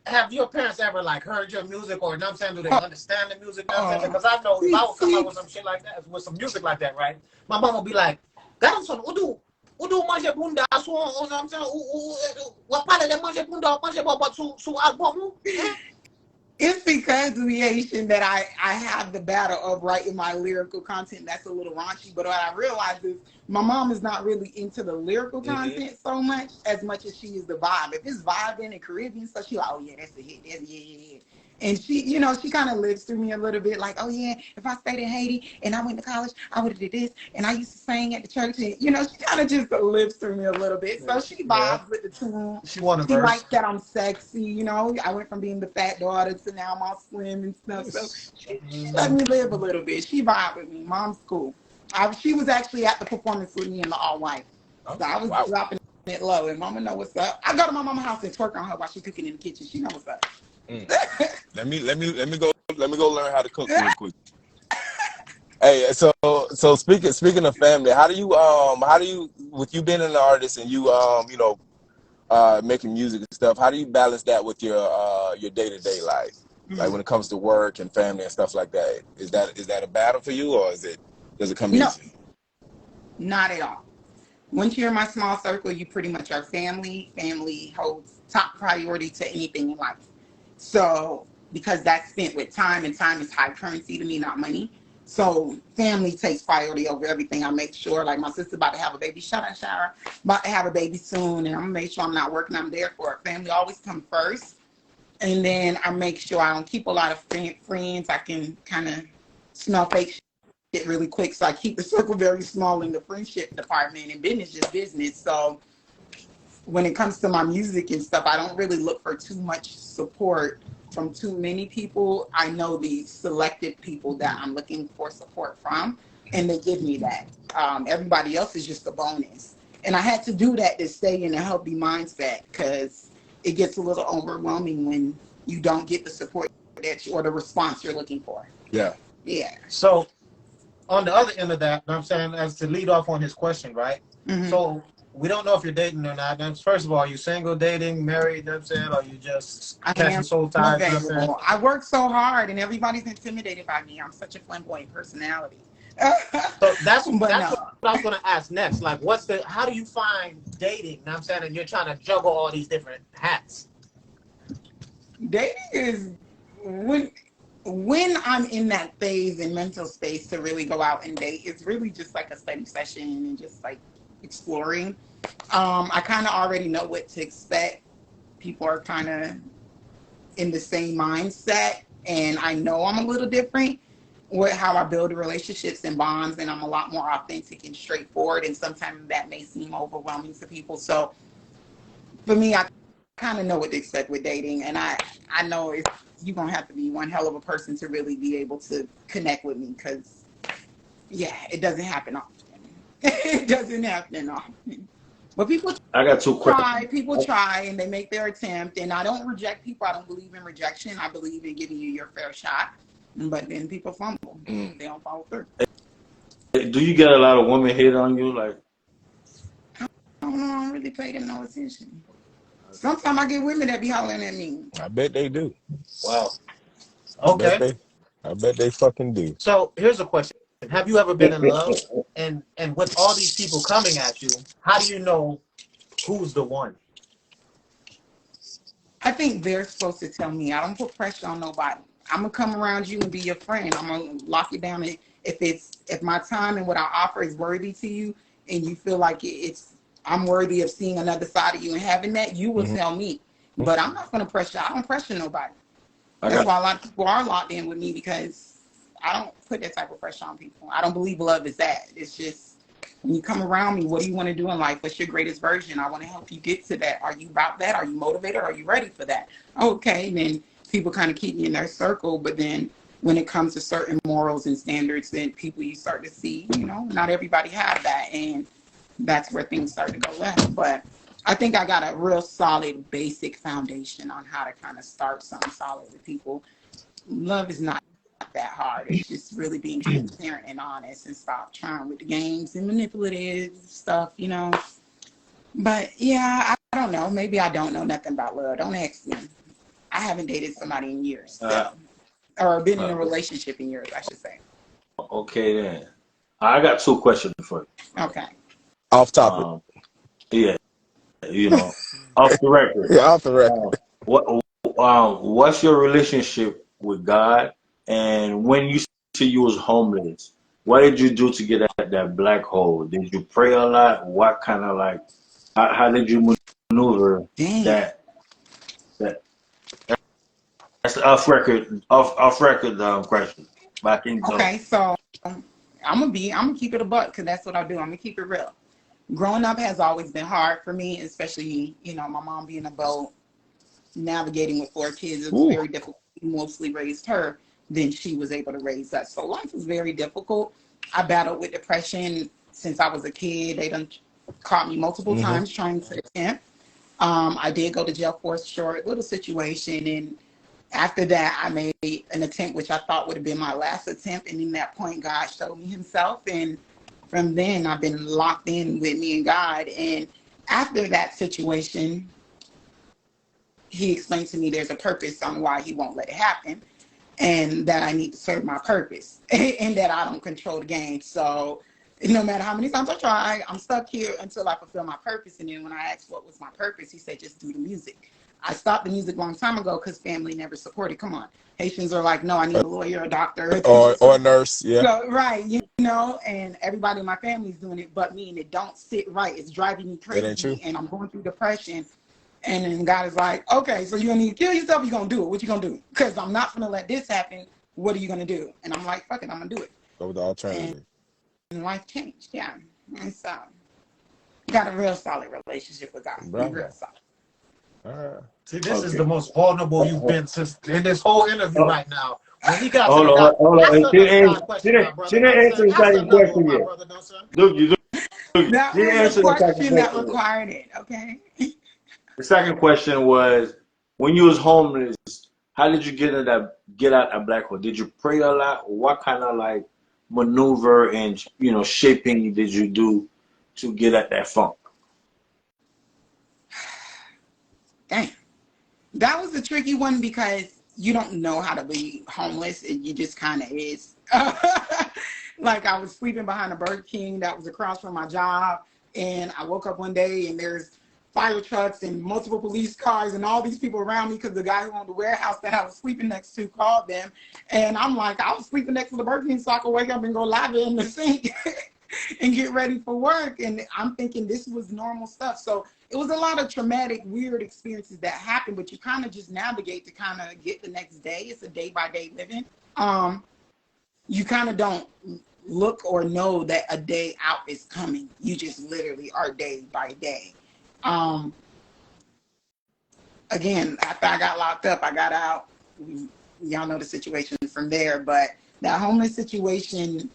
have your parents ever like heard your music or you know what I'm saying? Do they understand the music? You know what I'm saying? that. Because I know if I would come out See, with some shit like that, with some music like that, right? My mom would be like, Garçon, ou do manje bunda sou, you know what I'm saying? Ou pale de manje bunda, manje bobo sou album? it's because of the Haitian that I have the battle of writing my lyrical content that's a little raunchy. But what I realize is my mom is not really into the lyrical Mm-hmm. content so much as she is the vibe. If it's vibing and Caribbean stuff, she's like, oh yeah, that's a hit. That's, yeah. And she, you know, she kind of lives through me a little bit like, oh yeah, if I stayed in Haiti and I went to college, I would have did this. And I used to sing at the church. And, you know, she kind of just lives through me a little bit. So she Yeah. vibes with the tune. She want a She likes verse. that I'm sexy, you know. I went from being the fat daughter to now I'm all slim and stuff. So she let me live a little bit. She vibed with me. Mom's cool. She was actually at the performance with me in the all white. So I was Wow. dropping it low, and mama know what's up. I go to my mama's house and twerk on her while she's cooking in the kitchen. She know what's up. Let me go learn how to cook real quick. Hey, so speaking of family, how do you with you being an artist and you you know making music and stuff, how do you balance that with your day-to-day life? Like when it comes to work and family and stuff like that. Is that a battle for you, or does it come No, easy? not at all. Once you're in my small circle, you pretty much are family. Family holds top priority to anything in life. So, because that's spent with time, and time is high currency to me, not money. So, family takes priority over everything. I make sure, like my sister about to have a baby, shout out, shower, about to have a baby soon, and I'm gonna make sure I'm not working. I'm there for her. Family always come first, and then I make sure I don't keep a lot of friends. I can kind of smell fake shit really quick, so I keep the circle very small in the friendship department, and business is business. So when it comes to my music and stuff, I don't really look for too much support from too many people. I know the selected people that I'm looking for support from, and they give me that. Everybody else is just a bonus. And I had to do that to stay in a healthy mindset, because it gets a little overwhelming when you don't get the support or the response you're looking for. Yeah. Yeah. So on the other end of that, I'm saying, as to lead off on his question, right? Mm-hmm. So we don't know if you're dating or not. First of all, are you single, dating, married? You know what I'm saying? Or are you just catching soul ties? You know what I'm saying? I work so hard, and everybody's intimidated by me. I'm such a flamboyant personality. So that's But no. no. What I was going to ask next. Like, how do you find dating? You know what I'm saying? And you're trying to juggle all these different hats. Dating is when I'm in that phase and mental space to really go out and date. It's really just like a study session and just like exploring. I kind of already know what to expect. People are kind of in the same mindset, and I know I'm a little different with how I build relationships and bonds, and I'm a lot more authentic and straightforward, and sometimes that may seem overwhelming to people. So for me, I kind of know what to expect with dating, and I know you're gonna have to be one hell of a person to really be able to connect with me, because it doesn't happen often. It doesn't happen often. But I got two questions. people try, and they make their attempt, and I don't reject people. I don't believe in rejection. I believe in giving you your fair shot. But then people fumble. They don't follow through. Do you get a lot of women hate on you? Like, I don't really pay them no attention. Sometimes I get women that be hollering at me. I bet they do. wow. Okay. I bet they fucking do. So here's a question. Have you ever been in love? And with all these people coming at you, how do you know who's the one? I think they're supposed to tell me. I don't put pressure on nobody. I'm gonna come around you and be your friend. I'm gonna lock it down. And if my time and what I offer is worthy to you, and you feel like I'm worthy of seeing another side of you and having that, you will tell me. But I'm not gonna pressure. I don't pressure nobody. That's why a lot of people are locked in with me, because I don't put that type of pressure on people. I don't believe love is that. It's just, when you come around me, what do you want to do in life? What's your greatest version? I want to help you get to that. Are you about that? Are you motivated? Are you ready for that? Okay, then people kind of keep me in their circle. But then when it comes to certain morals and standards, then people you start to see, not everybody have that. And that's where things start to go left. But I think I got a real solid basic foundation on how to kind of start something solid with people. Love is not that hard. It's just really being transparent and honest, and stop trying with the games and manipulative stuff, But yeah, I don't know. Maybe I don't know nothing about love. Don't ask me. I haven't dated somebody in years, or been in a relationship in years, I should say. Okay then. I got two questions for you. Okay. Off topic. Yeah, off the record. Yeah, off the record. What's your relationship with God? And when you say you was homeless, what did you do to get at that black hole? Did you pray a lot? What kind of how did you maneuver that? That's the off record question. Back in Okay, so I'm gonna keep it a buck, because that's what I do. I'm gonna keep it real. Growing up has always been hard for me, especially my mom being a boat, navigating with 4 kids. It was very difficult. We mostly raised her, then she was able to raise us. So life was very difficult. I battled with depression since I was a kid. They done caught me multiple Mm-hmm. times trying to attempt. I did go to jail for a short little situation, and after that, I made an attempt, which I thought would have been my last attempt. And in that point, God showed me Himself, and from then, I've been locked in with me and God. And after that situation, He explained to me there's a purpose on why He won't let it happen, and that I need to serve my purpose, and that I don't control the game. So no matter how many times I try, I'm stuck here until I fulfill my purpose. And then when I asked what was my purpose, He said, just do the music. I stopped the music a long time ago because family never supported. Come on. Haitians are like, no, I need a lawyer, a doctor, a teacher. Or a nurse, yeah. So, right, you know, and everybody in my family's doing it but me, and it don't sit right. It's driving me That ain't true. crazy, and I'm going through depression. And then God is like, okay, so you're going to need to kill yourself, you're going to do it. What you going to do? Because I'm not going to let this happen. What are you going to do? And I'm like, fuck it, I'm going to do it. Go with the alternative. And life changed, yeah. And so, got a real solid relationship with God. Bravo. Real solid. All right. See, this is the most vulnerable you've been since in this whole interview right now. When he got Hold to the on, God, hold on. ask She another didn't, God she question, my didn't, brother. she didn't answer the Ask second another question one, my yet. brother. No, sir. Doogie. That She didn't was answer a the second question that question yet. required it, okay? The second question was, when you was homeless, how did you get out a black hole? Did you pray a lot? What kind of like maneuver and shaping did you do to get at that funk? Dang. That was a tricky one because you don't know how to be homeless, and you just kind of is. Like, I was sleeping behind a Burger King that was across from my job, and I woke up one day and there's fire trucks and multiple police cars and all these people around me because the guy who owned the warehouse that I was sleeping next to called them. And I'm like, I was sleeping next to the Burger King so I could wake up and go lie there in the sink and get ready for work. And I'm thinking this was normal stuff. So it was a lot of traumatic, weird experiences that happened, but you kind of just navigate to kind of get the next day. It's a day by day living. You kind of don't look or know that a day out is coming. You just literally are day by day. Again, after I got locked up, I got out. Y'all know the situation from there, but that homeless situation,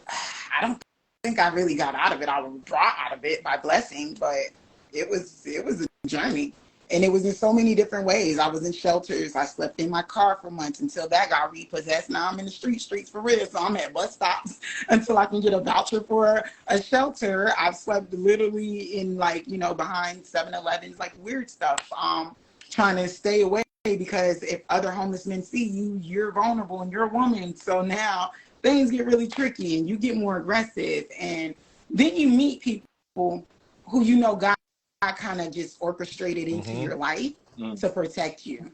I don't think I really got out of it. I was brought out of it by blessing, but it was a journey. And it was in so many different ways. I was in shelters. I slept in my car for months until that got repossessed. Now I'm in the streets for real. So I'm at bus stops until I can get a voucher for a shelter. I've slept literally in behind 7-Elevens, like weird stuff. Trying to stay away because if other homeless men see you, you're vulnerable and you're a woman. So now things get really tricky and you get more aggressive. And then you meet people who God kind of just orchestrated into your life to protect you.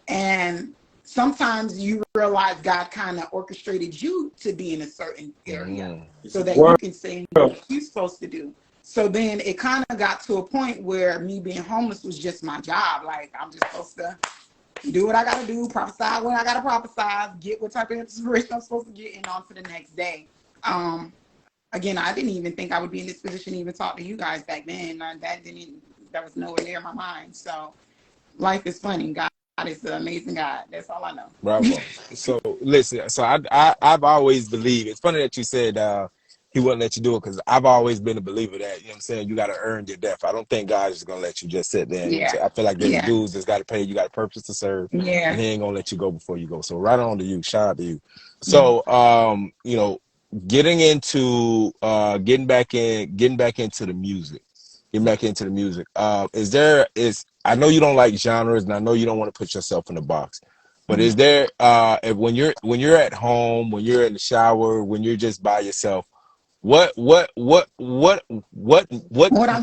And sometimes you realize God kind of orchestrated you to be in a certain area so that you can say and do what you're supposed to do. So then it kind of got to a point where me being homeless was just my job. Like, I'm just supposed to do what I got to do, prophesy when I got to prophesy, get what type of inspiration I'm supposed to get, and on to the next day. Again, I didn't even think I would be in this position to even talk to you guys back then. That was nowhere near my mind. So life is funny. God is an amazing God. That's all I know. Bravo. So listen, so I've always believed. It's funny that you said He wouldn't let you do it because I've always been a believer that you know what I'm saying. You got to earn your death. I don't think God is gonna let you just sit there. And, Yeah. I feel like there's Yeah. dudes that's got to pay. You got a purpose to serve, Yeah. and He ain't gonna let you go before you go. So right on to you. Shout out to you. So getting back into the music. Getting back into the music. I know you don't like genres, and I know you don't want to put yourself in a box. But is there when you're at home, when you're in the shower, when you're just by yourself, what I'm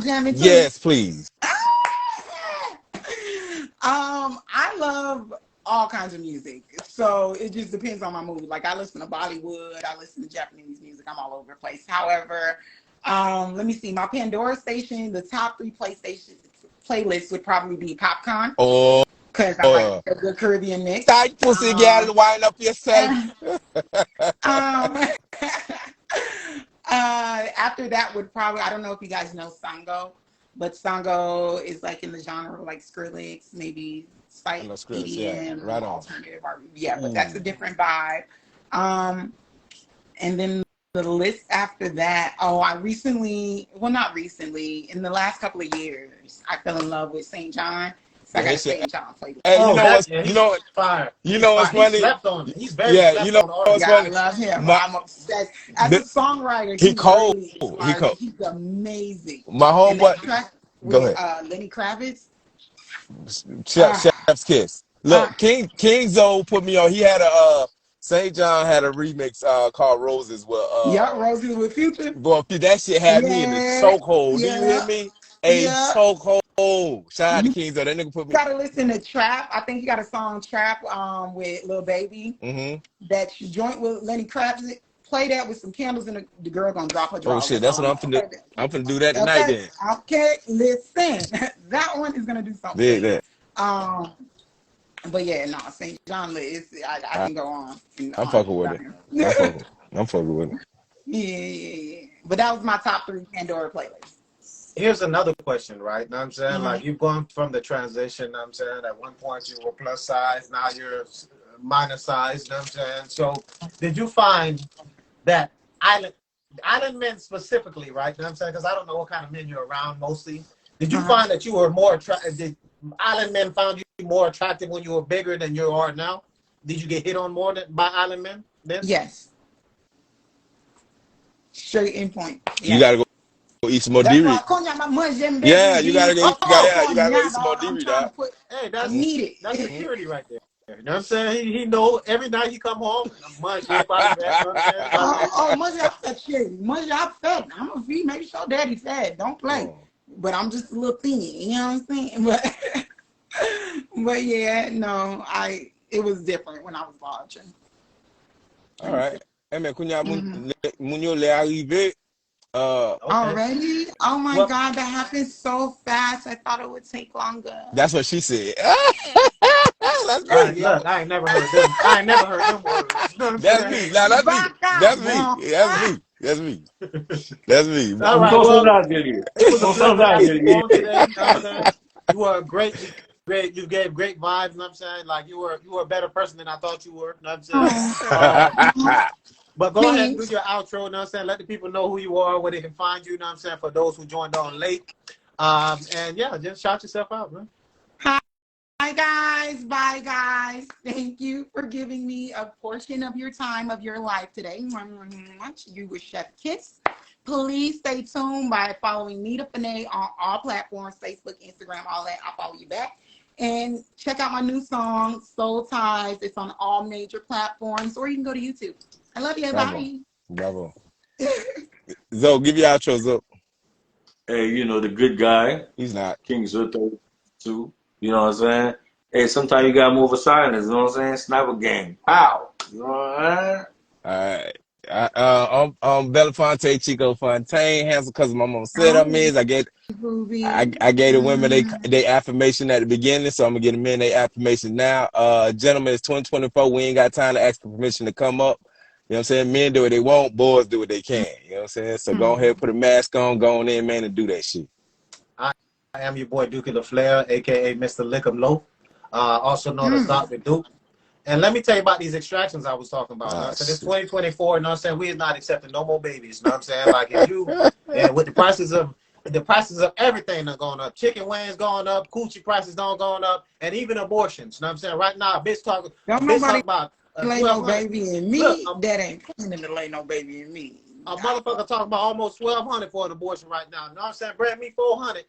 jamming to? yes, please. I love all kinds of music. So it just depends on my mood. Like, I listen to Bollywood, I listen to Japanese music, I'm all over the place. However, let me see, my Pandora station, the top 3 playlists would probably be Popcorn. Oh, Because I like a good Caribbean mix. tight pussy girl, wind up yourself. After that would probably, I don't know if you guys know Sango, but Sango is like in the genre of like Skrillex, maybe slight EDM, right on. alternative, but that's a different vibe. And then the list after that, I recently, well, not recently, in the last couple of years, I fell in love with St. John. So I Yeah, got a his shit. St. John playlist. Hey, Oh, yeah, he's fire. you He's know what's fire. He funny? slept on. He's very Yeah, you slept know on what's artist. Yeah, I funny? love him. My I'm obsessed. As a the, songwriter, he he cold. really is He like, cold. he's amazing. My And that homeboy. track Go with ahead. Lenny Kravitz, uh, Chef's kiss. uh, Look, King Zoe put me on. He had a St. John had a remix called Roses with yeah, Roses with Future. boy, that shit had me in the Yeah, chokehold. Do you hear yeah, me? A yeah. chokehold. Shout out to You King Zoe. That nigga put me. gotta listen to Trap. I think he got a song Trap with Lil Baby. Mm-hmm. That you joint with Lenny Kravitz. Play that with some candles and the girl gonna drop her Oh drawers. shit, That's that's all what I'm I'm finna do. I'm finna do that tonight okay. then. Okay, listen. That one is gonna do something for Dig you. that. But yeah, no, St. John I I, can go on and I'm on fucking with about it. him. I'm fucking. I'm fucking with it. Yeah. But that was my top 3 Pandora playlists. Here's another question, right? Know what I'm saying? Mm-hmm. Like, you've gone from the transition, know what I'm saying? At one point you were plus size, now you're minus size, know what I'm saying? So did you find that island men specifically, right? Know what I'm saying? Because I don't know what kind of men you're around mostly. Did you find that you were more attractive? Did island men found you more attractive when you were bigger than you are now? Did you get hit on more by island men then? Yes. Straight in point. You Yes. gotta go eat some more That's why dairy. Yeah, you gotta go. You gotta go eat some more I'm dairy, trying dog. to put. Hey, I need that's it. security right there. You know what I'm saying? He know every night he come home, munch everybody back, you know what I'm saying? Much I fed shit. Much I fed. I'm a feed. Make sure daddy fed. Don't play. But I'm just a little thin. You know what I'm saying? But yeah, no, it was different when I was larger. All right. Hey man, Kunya Munyo le arrivé. Okay. Already? Oh my Well, God, that happened so fast. I thought it would take longer. That's what she said. That's me, yo. look, I ain't never heard them. I ain't never heard them words. You know what I'm That's saying? me. Now that's me. Baka, That's me. bon. That's me. That's me. That's me. All On right. t'en Well, sondage, Lily. it was a On pleasure sondage, having you Lily. on today. You know what I'm saying? You were great. You gave great vibes. You know what I'm saying? Like you were a better person than I thought you were. You know what I'm saying? But go ahead and do your outro. You know what I'm saying? Let the people know who you are, where they can find you. You know what I'm saying? For those who joined on late. And yeah, just shout yourself out, man. Hi guys. Bye guys. Thank you for giving me a portion of your time of your life today. You were Chef Kiss. Please stay tuned by following Mita Fenè on all platforms, Facebook, Instagram, all that. I'll follow you back. And check out my new song, Soul Ties. It's on all major platforms, or you can go to YouTube. I love you. Bravo. Bye. Bravo. Zo, give your outro, Zo. Hey, you know, the good guy, He's not. King Zoto, too. You know what I'm saying? Hey, sometimes you gotta move a silence, you know what I'm saying? Sniper gang. Pow! You know what I'm saying? I'm Belafonte, Chico Fontaine, handsome cousin my mom said I'm Hi, is. I gave the women they affirmation at the beginning, so I'm gonna get the men they affirmation now. Gentlemen, it's 2024. We ain't got time to ask for permission to come up. You know what I'm saying? Men do what they want, boys do what they can. You know what I'm saying? So go ahead, put a mask on, go on in, man, and do that shit. I am your boy Duke of the Flair, aka Mr. Lick'em Loaf, also known as Dr. Duke. And let me tell you about these extractions I was talking about. You know what I'm saying? It's 2024, you know what I'm saying? We are not accepting no more babies. You know what I'm saying? Like if you and with the prices of everything are going up. Chicken wings going up, coochie prices don't going up, and even abortions. You know what I'm saying? Right now, a bitch talking about lay no baby in me. Look, that ain't planning to lay no baby in me. A motherfucker talking about almost $1,200 for an abortion right now. You know what I'm saying? Brand me 400.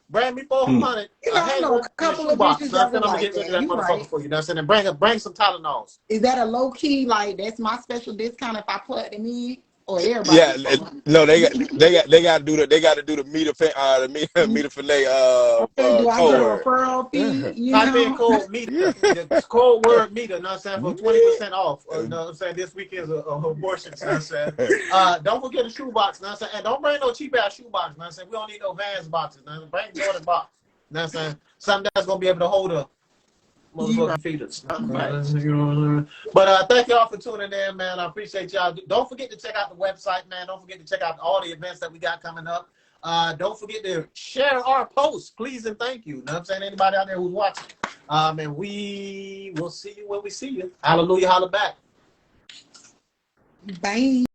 Brand me 400. You know, I know a couple of bitches that I'm gonna like get rid of that you motherfucker right. for you. You know what I'm saying? And bring some Tylenols. Is that a low key like that's my special discount if I put them in or everybody? Yeah, no, they got to do the Mita Fenè Do I get a code referral fee? You Type in know? code Mita, the code word Mita, you know what I'm saying, for 20% off. You know what I'm saying? This weekend's abortion, you know what I'm saying? Don't forget the shoebox, you know what I'm saying? And don't bring no cheap ass shoebox, you know what I'm saying? We don't need no Vans boxes, you know what I'm saying? Bring Jordan box, you know what I'm saying? Something that's gonna be able to hold a motherfucking fetus. But thank y'all for tuning in, man. I appreciate y'all. Don't forget to check out the website, man. Don't forget to check out all the events that we got coming up. Don't forget to share our posts, please and thank you. You know what I'm saying? Anybody out there who's watching. And we will see you when we see you. Hallelujah, holla back. Bye.